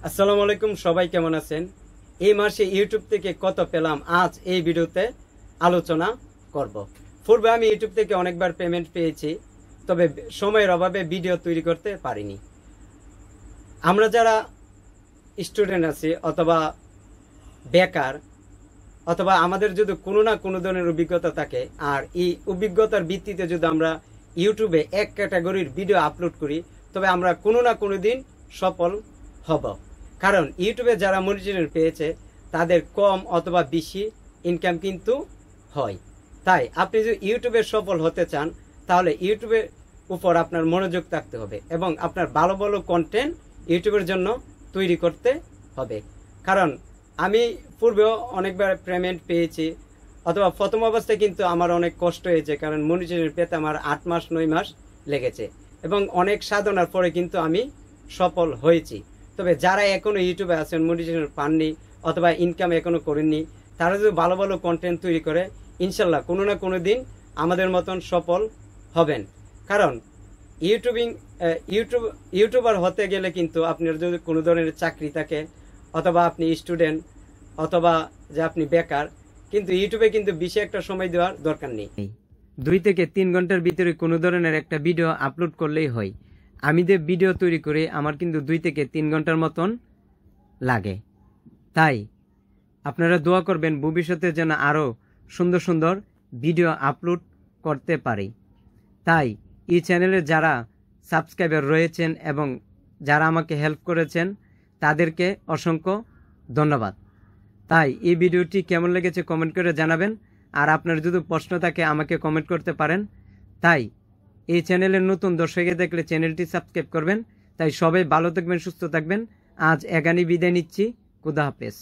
আসসালামু আলাইকুম, সবাই কেমন আছেন? এই মাসে ইউটিউব থেকে কত পেলাম আজ এই ভিডিওতে আলোচনা করব। পূর্বে আমি ইউটিউব থেকে অনেকবার পেমেন্ট পেয়েছি, তবে সময়ের অভাবে ভিডিও তৈরি করতে পারিনি। আমরা যারা স্টুডেন্ট আছি অথবা বেকার, অথবা আমাদের যদি কোনো না কোনো ধরনের অভিজ্ঞতা থাকে, আর এই অভিজ্ঞতার ভিত্তিতে যদি আমরা ইউটিউবে এক ক্যাটাগরির ভিডিও আপলোড করি, তবে আমরা কোনো না কোনো দিন সফল হব। কারণ ইউটিউবে যারা মনিটরিং পেয়েছে তাদের কম অথবা বেশি ইনকাম কিন্তু হয়। তাই আপনি যদি ইউটিউবে সফল হতে চান, তাহলে ইউটিউবের উপর আপনার মনোযোগ থাকতে হবে এবং আপনার ভালো ভালো কন্টেন্ট ইউটিউবের জন্য তৈরি করতে হবে। কারণ আমি পূর্বেও অনেকবার পেমেন্ট পেয়েছি, অথবা প্রথম অবস্থায় কিন্তু আমার অনেক কষ্ট হয়েছে, কারণ মনিটরিং পেতে আমার 8 মাস 9 মাস লেগেছে এবং অনেক সাধনার পরে কিন্তু আমি সফল হয়েছি। তবে যারা এখনো ইউটিউবে আছেন, মনিটরিং পাননি অথবা ইনকাম এখনো করেননি, তারা যদি ভালো ভালো কন্টেন্ট তৈরি করে, ইনশাল্লাহ কোনো না কোনো দিন আমাদের মতন সফল হবেন। কারণ ইউটিউবার হতে গেলে কিন্তু আপনার যদি কোনো ধরনের চাকরি থাকে, অথবা আপনি স্টুডেন্ট, অথবা যে আপনি বেকার, কিন্তু ইউটিউবে কিন্তু বেশি একটা সময় দেওয়ার দরকার নেই। 2 থেকে 3 ঘন্টার ভিতরে কোনো ধরনের একটা ভিডিও আপলোড করলেই হয়। আমি যে ভিডিও তৈরি করি আমার কিন্তু 2 থেকে 3 ঘন্টার মতন লাগে। তাই আপনারা দোয়া করবেন ভবিষ্যতে যেন আরও সুন্দর সুন্দর ভিডিও আপলোড করতে পারি। তাই এই চ্যানেলে যারা সাবস্ক্রাইবার রয়েছেন এবং যারা আমাকে হেল্প করেছেন তাদেরকে অসংখ্য ধন্যবাদ। তাই এই ভিডিওটি কেমন লেগেছে কমেন্ট করে জানাবেন, আর আপনার যদি প্রশ্ন থাকে আমাকে কমেন্ট করতে পারেন। তাই এই চ্যানেলের নতুন দর্শকে দেখলে চ্যানেলটি সাবস্ক্রাইব করবেন। তাই সবাই ভালো থাকবেন, সুস্থ থাকবেন। আজ এখানেই বিদায় নিচ্ছি। খুদা হাফেজ।